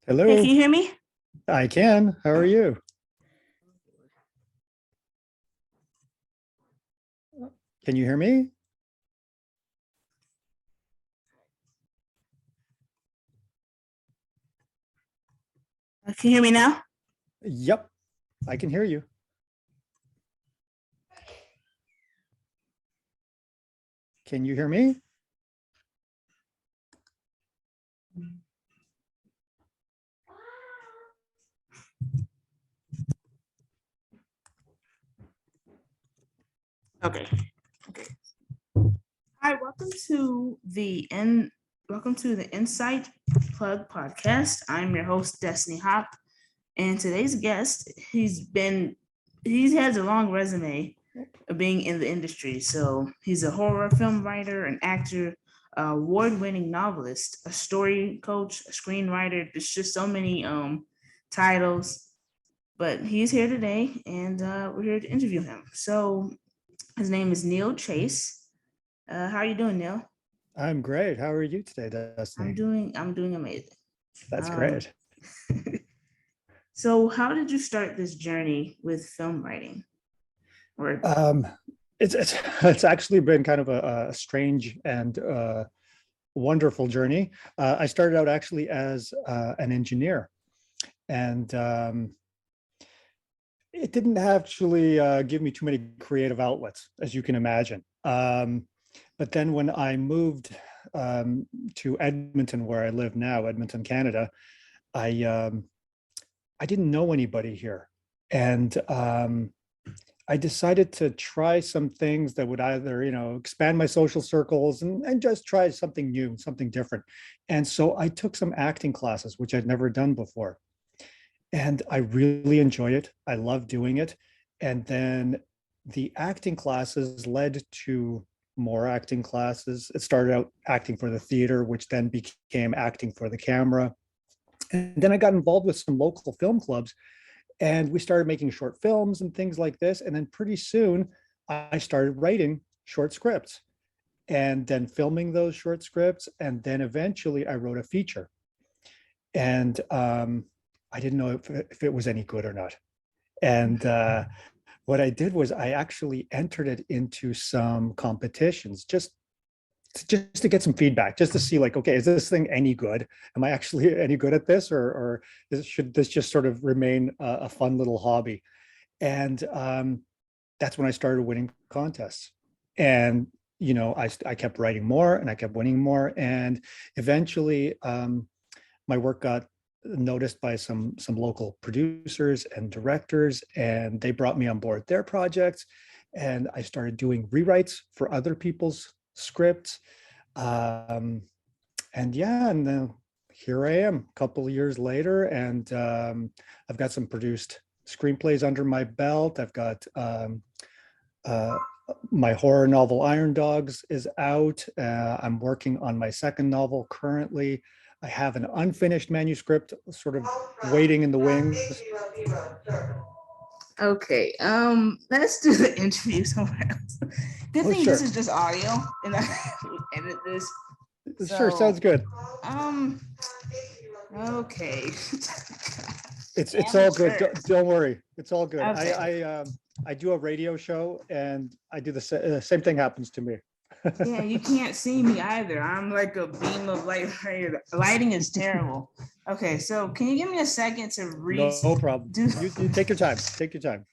Hey, can Hello, you hear me? I can. How are you? Can you hear me? Can you hear me now? Yep, I can hear you. Can you hear me? Okay. Okay. Hi, welcome to the Insight Plug podcast. I'm your host, Destiny Hop, and today's guest, he has a long resume of being in the industry. So he's a horror film writer, an actor, award-winning novelist, a story coach, a screenwriter. There's just so many titles, but he's here today, and we're here to interview him. So his name is Neil Chase. How are you doing, Neil? I'm great. How are you today, Destiny? I'm doing amazing. That's Um, great. so how did you start this journey with film writing? Or Um, it's actually been kind of a strange and wonderful journey. I started out actually as an engineer, and it didn't actually give me too many creative outlets, as you can imagine. But then when I moved to Edmonton, where I live now, Edmonton, Canada, I I didn't know anybody here, and I decided to try some things that would either, expand my social circles and just try something new, something different. And so I took some acting classes, which I'd never done before, and I really enjoy it. I love doing it. And then the acting classes led to more acting classes. It started out acting for the theater, which then became acting for the camera. And then I got involved with some local film clubs and we started making short films and things like this. And then pretty soon I started writing short scripts and then filming those short scripts. And then eventually I wrote a feature. And I didn't know if it was any good or not. And what I did was I actually entered it into some competitions just to get some feedback, just to see like, okay, is this thing any good? Am I actually any good at this, or should this just sort of remain a fun little hobby? And that's when I started winning contests. And I kept writing more, and I kept winning more, and eventually my work got noticed by some local producers and directors, and they brought me on board their projects, and I started doing rewrites for other people's scripts. um, and yeah, and then here I am a couple of years later, and I've got some produced screenplays under my belt. I've got uh, my horror novel Iron Dogs is out. I'm working on my second novel currently. I have an unfinished manuscript sort of waiting in the wings. okay, let's do the interview somewhere else. Good Oh, thing this sure. is just audio, and I edit this. Sure, So, sounds good. um, okay. It's all good. Amateur. Don't worry. It's all good. Okay. I do a radio show, and I do the same thing happens to me. Yeah, you can't see me either. I'm like a beam of light right here. The lighting is terrible. Okay, so can you give me a second to read? No problem. Do You take your time. Take your time.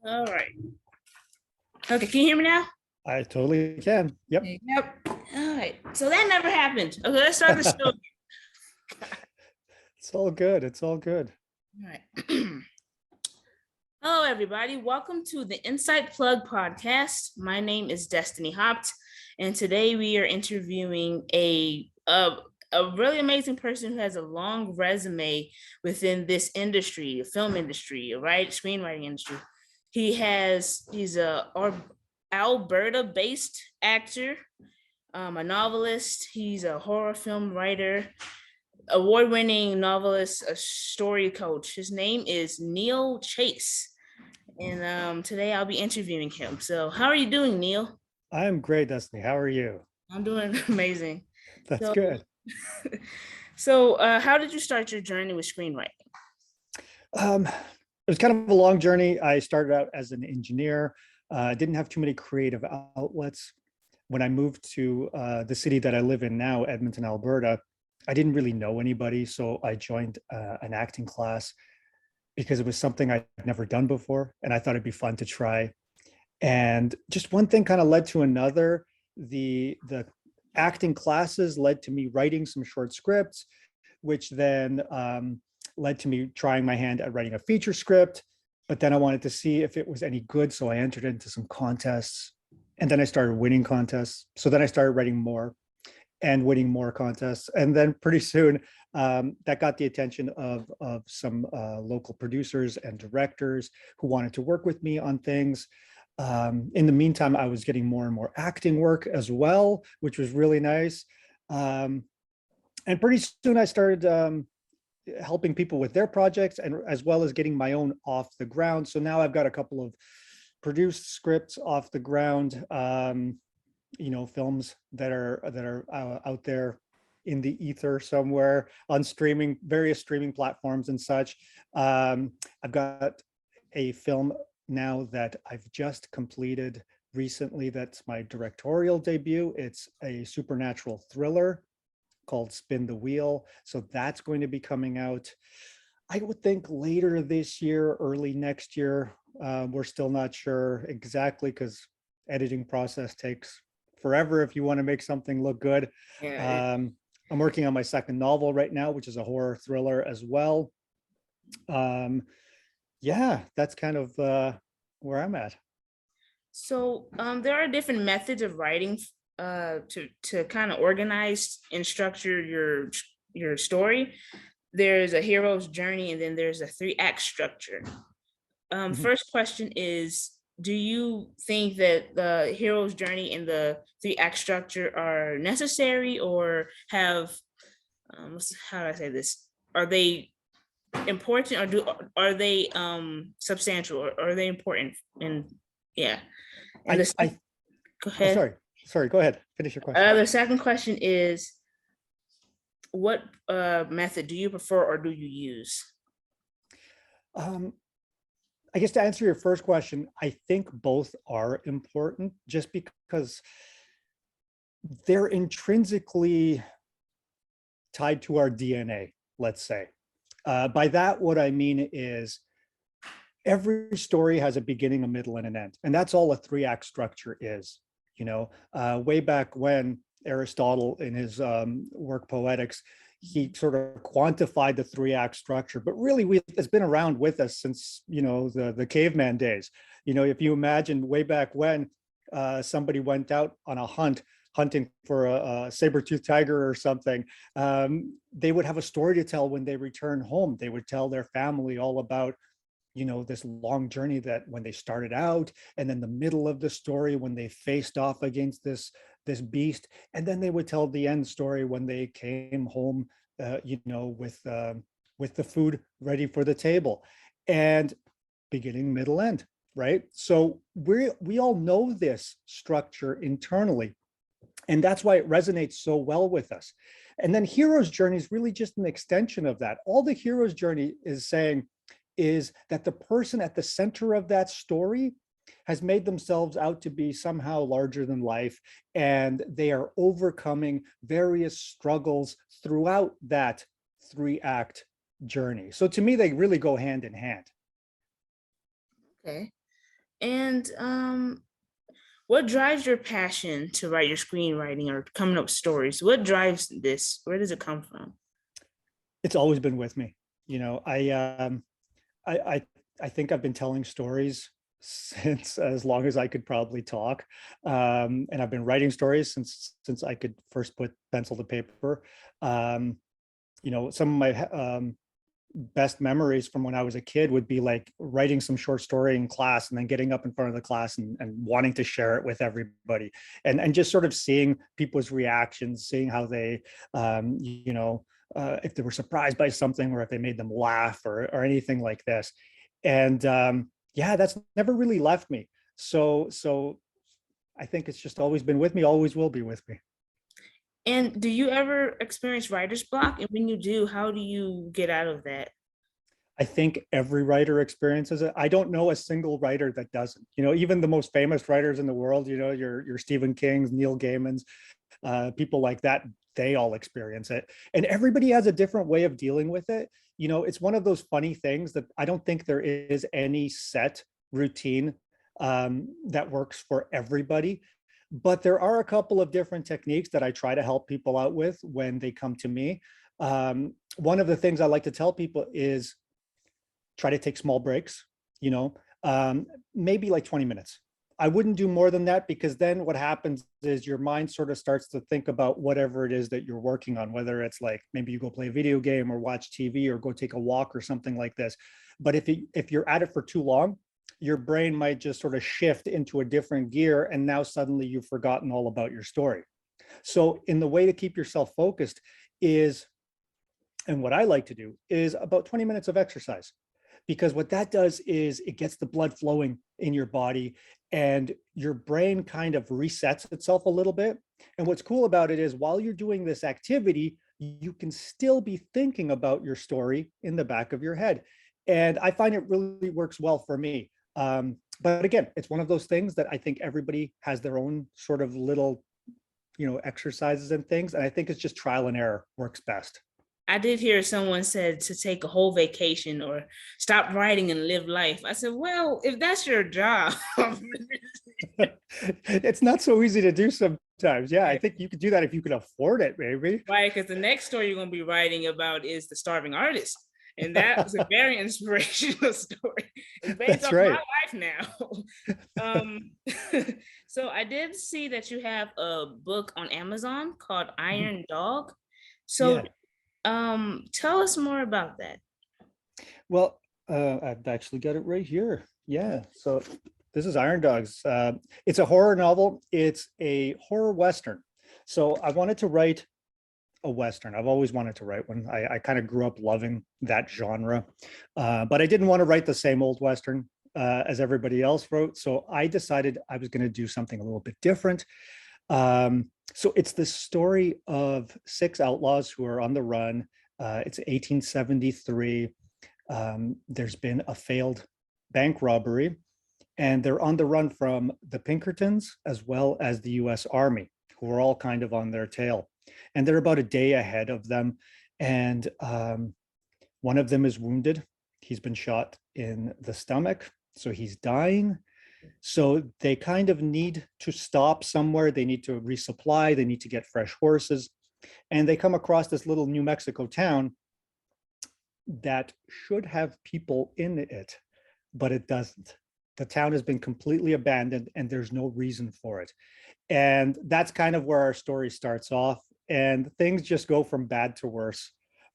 all right. Okay, can you hear me now? I totally can. Yep. Yep. All right. So that never happened. Okay, let's start the show. It's all good. It's all good. All right. Hello, everybody. Welcome to the Insight Plug podcast. My name is Destiny Hopt, and today we are interviewing a really amazing person who has a long resume within this industry, the film industry, right? Screenwriting industry. He's a Alberta-based actor, a novelist. He's a horror film writer, award-winning novelist, a story coach. His name is Neil Chase, and today I'll be interviewing him. So, how are you doing, Neil? I'm great, Destiny. How are you? I'm doing amazing. That's So, good. how did you start your journey with screenwriting? It was kind of a long journey. I started out as an engineer. Didn't have too many creative outlets. When I moved to the city that I live in now, Edmonton, Alberta, I didn't really know anybody. So I joined an acting class because it was something I'd never done before. And I thought it'd be fun to try. And just one thing kind of led to another. The acting classes led to me writing some short scripts, which then led to me trying my hand at writing a feature script. But then I wanted to see if it was any good. So I entered into some contests, and then I started winning contests. So then I started writing more and winning more contests. And then pretty soon that got the attention of some local producers and directors who wanted to work with me on things. In the meantime, I was getting more and more acting work as well, which was really nice. And pretty soon I started helping people with their projects, and as well as getting my own off the ground. So now I've got a couple of produced scripts off the ground, films that are out there in the ether somewhere on various streaming platforms and such. I've got a film now that I've just completed recently. That's my directorial debut. It's a supernatural thriller called Spin the Wheel. So that's going to be coming out, I would think, later this year, early next year. We're still not sure exactly because editing process takes forever if you want to make something look good. Yeah. I'm working on my second novel right now, which is a horror thriller as well. Yeah, that's kind of where I'm at. So there are different methods of writing to kind of organize and structure your story. There's a hero's journey, and then there's a 3-act structure. First question is, do you think that the hero's journey and the 3-act structure are necessary, or have how do I say this? Are they important, or are they substantial, or are they important? And yeah. And go ahead. Sorry, go ahead. Finish your question. The second question is, what method do you prefer or do you use? I guess to answer your first question, I think both are important just because they're intrinsically tied to our DNA, let's say. By that, what I mean is every story has a beginning, a middle, and an end. And that's all a 3-act structure is. Way back when Aristotle, in his work Poetics, he sort of quantified the 3-act structure, but really it's been around with us since, the caveman days. If you imagine way back when somebody went out on a hunting for a saber-toothed tiger or something, they would have a story to tell when they return home. They would tell their family all about this long journey that when they started out, and then the middle of the story when they faced off against this beast, and then they would tell the end story when they came home, with the food ready for the table, and beginning, middle, end, right? So we all know this structure internally, and that's why it resonates so well with us. And then hero's journey is really just an extension of that. All the hero's journey is saying is that the person at the center of that story has made themselves out to be somehow larger than life, and they are overcoming various struggles throughout that 3-act journey. So to me, they really go hand in hand. Okay. And What drives your passion to write your screenwriting or coming up with stories? What drives this? Where does it come from? It's always been with me. You know, I I I think I've been telling stories since as long as I could probably talk, and I've been writing stories since I could first put pencil to paper. Um, you know, some of my best memories from when I was a kid would be like writing some short story in class and then getting up in front of the class and wanting to share it with everybody, and just sort of seeing people's reactions, seeing how they, you know, if they were surprised by something or if they made them laugh or anything like this. And yeah, that's never really left me. So I think it's just always been with me, always will be with me. And do you ever experience writer's block? And when you do, how do you get out of that? I think every writer experiences it. I don't know a single writer that doesn't. You know, even the most famous writers in the world, you know, your Stephen Kings, Neil Gaiman's, people like that, they all experience it. And everybody has a different way of dealing with it. You know, it's one of those funny things that I don't think there is any set routine that works for everybody. But there are a couple of different techniques that I try to help people out with when they come to me. One of the things I like to tell people is try to take small breaks, you know, maybe like 20 minutes. I wouldn't do more than that, because then what happens is your mind sort of starts to think about whatever it is that you're working on, whether it's like maybe you go play a video game or watch TV or go take a walk or something like this. But if you're at it for too long, your brain might just sort of shift into a different gear, and now suddenly you've forgotten all about your story. So in the way to keep yourself focused is, and what I like to do is about 20 minutes of exercise, because what that does is it gets the blood flowing in your body and your brain kind of resets itself a little bit. And what's cool about it is while you're doing this activity, you can still be thinking about your story in the back of your head. And I find it really works well for me. But again, it's one of those things that I think everybody has their own sort of little, you know, exercises and things. And I think it's just trial and error works best. I did hear someone said to take a whole vacation or stop writing and live life. I said, well, if that's your job. It's not so easy to do sometimes. Yeah, I think you could do that if you could afford it, maybe. Right, because the next story you're going to be writing about is the starving artist. And that was a very inspirational story. It's based That's off right. my life now. So I did see that you have a book on Amazon called Mhm. Iron Dog. So Yeah. tell us more about that. Well, I've actually got it right here. Yeah. So this is Iron Dogs. It's a horror novel. It's a horror Western. So I wanted to write a Western. I've always wanted to write one. I kind of grew up loving that genre, but I didn't want to write the same old Western as everybody else wrote. So I decided I was going to do something a little bit different. So it's the story of six outlaws who are on the run. It's 1873. There's been a failed bank robbery, and they're on the run from the Pinkertons as well as the US Army, who are all kind of on their tail. And they're about a day ahead of them. And one of them is wounded. He's been shot in the stomach, so he's dying. So they kind of need to stop somewhere. They need to resupply. They need to get fresh horses. And they come across this little New Mexico town that should have people in it, but it doesn't. The town has been completely abandoned and there's no reason for it. And that's kind of where our story starts off. And things just go from bad to worse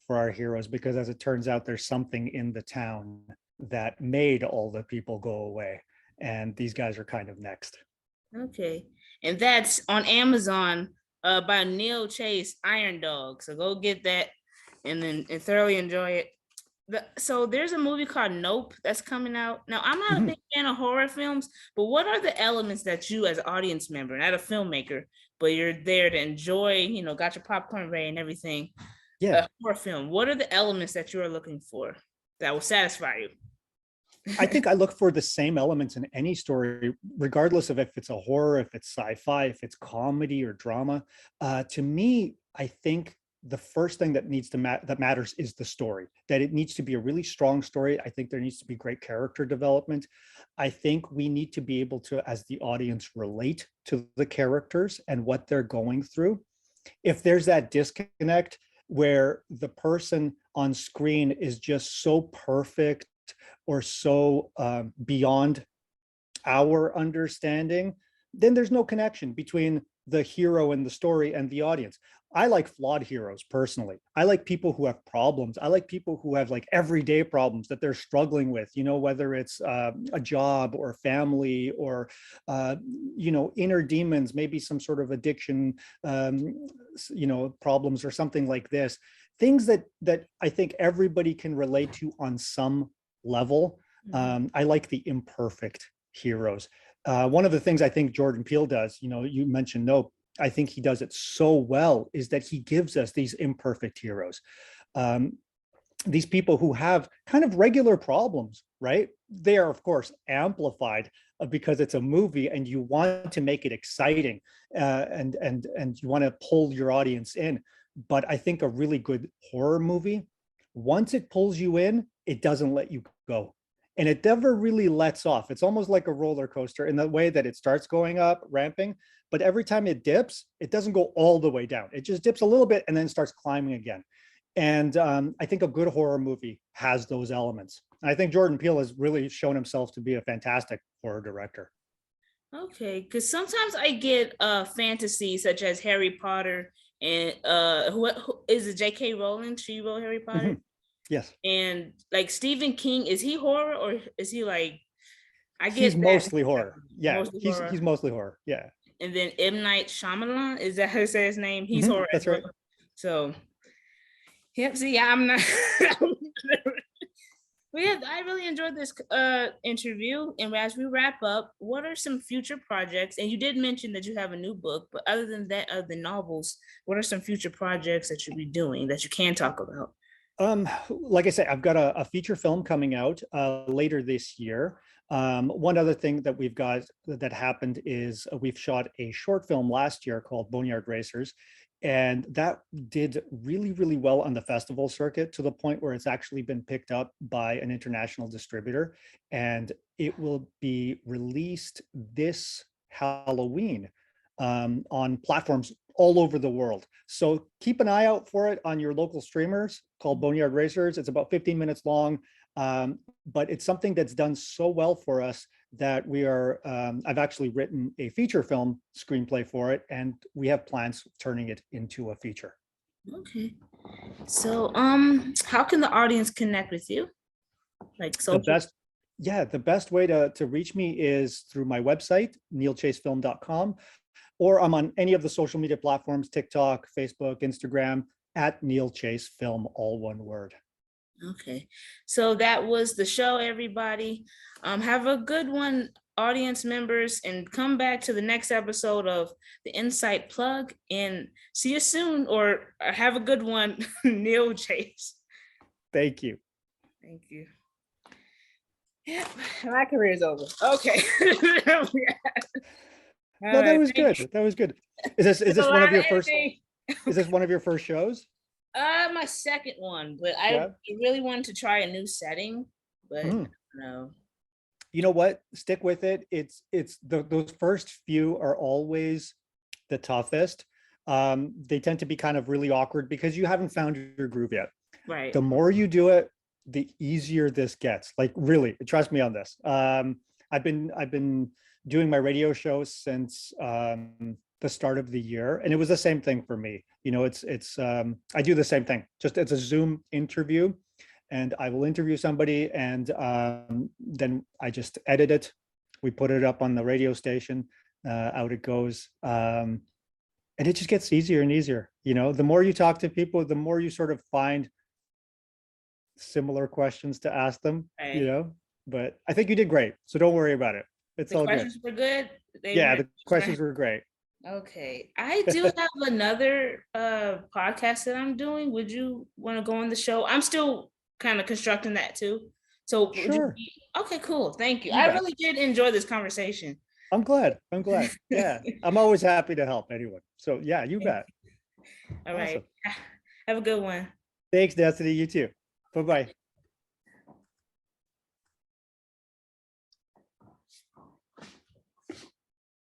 for our heroes, because as it turns out, there's something in the town that made all the people go away. And these guys are kind of next. Okay. And that's on Amazon by Neil Chase, Iron Dog. So go get that and thoroughly enjoy it. So there's a movie called Nope that's coming out. Now, I'm not a Mhm. big fan of horror films, but what are the elements that you as an audience member, not a filmmaker, but you're there to enjoy, got your popcorn ready and everything, Yeah. a horror film. What are the elements that you are looking for that will satisfy you? I think I look for the same elements in any story, regardless of if it's a horror, if it's sci-fi, if it's comedy or drama. To me, I think the first thing that needs to that matters is the story, that it needs to be a really strong story. I think there needs to be great character development. I think we need to be able to, as the audience, relate to the characters and what they're going through. If there's that disconnect where the person on screen is just so perfect or so beyond our understanding, then there's no connection between the hero and the story and the audience. I like flawed heroes personally. I like people who have problems. I like people who have like everyday problems that they're struggling with, you know, whether it's a job or family or, you know, inner demons, maybe some sort of addiction, you know, problems or something like this. Things that I think everybody can relate to on some level. I like the imperfect heroes. One of the things I think Jordan Peele does, you know, you mentioned Nope, I think he does it so well, is that he gives us these imperfect heroes. These people who have kind of regular problems, right? They are, of course, amplified because it's a movie and you want to make it exciting and you want to pull your audience in. But I think a really good horror movie, once it pulls you in, it doesn't let you go. And it never really lets off. It's almost like a roller coaster in the way that it starts going up, ramping, but every time it dips, it doesn't go all the way down. It just dips a little bit and then starts climbing again. And I think a good horror movie has those elements. And I think Jordan Peele has really shown himself to be a fantastic horror director. Okay, because sometimes I get fantasy such as Harry Potter and who is it, J.K. Rowling? She wrote Harry Potter. Mm-hmm. Yes. And like Stephen King, is he horror or is he like? I get he's that. Mostly horror. Yeah, mostly he's horror. he's mostly horror. Yeah. And then M. Night Shyamalan, is that how to say his name? He's Mm-hmm. horror. That's right. So, yep. See, I'm not. But yeah, I really enjoyed this interview. And as we wrap up, what are some future projects? And you did mention that you have a new book, but other than that, other than novels, what are some future projects that you'll be doing that you can talk about? Like I say, I've got a feature film coming out later this year. One other thing that we've got that happened is we've shot a short film last year called Boneyard Racers, and that did really, really well on the festival circuit to the point where it's actually been picked up by an international distributor, and it will be released this Halloween on platforms all over the world. So keep an eye out for it on your local streamers called Boneyard Racers. It's about 15 minutes long, but it's something that's done so well for us that we are, I've actually written a feature film screenplay for it, and we have plans turning it into a feature. Okay. So, how can the audience connect with you? Like social? The best way to reach me is through my website, neilchasefilm.com, or I'm on any of the social media platforms, TikTok, Facebook, Instagram, at Neil Chase Film, all one word. Okay. So that was the show, everybody. Have a good one, audience members, and come back to the next episode of The Insight Plug, and see you soon, or have a good one, Neil Chase. Thank you. Thank you. Yeah, my career is over. Okay. No, that was good. That was good. Is this one of your first? Is this one of your first shows? My second one, but I really wanted to try a new setting, but no. You know what? Stick with it. It's those first few are always the toughest. They tend to be kind of really awkward because you haven't found your groove yet. Right. The more you do it, the easier this gets. Like really, trust me on this. I've been doing my radio show since the start of the year, and it was the same thing for me. You know, it's I do the same thing. Just it's a Zoom interview, and I will interview somebody, and then I just edit it. We put it up on the radio station. Out it goes, and it just gets easier and easier. You know, the more you talk to people, the more you sort of find similar questions to ask them. Right. You know, but I think you did great, so don't worry about it. It's all good. The questions were good. The questions were great. Okay, I do have another podcast that I'm doing. Would you want to go on the show? I'm still kind of constructing that too. So sure. Okay, cool. Thank you. I really did enjoy this conversation. I'm glad. Yeah, I'm always happy to help anyone. So yeah, you bet. All right. Have a good one. Thanks, Destiny. You too. Bye-bye.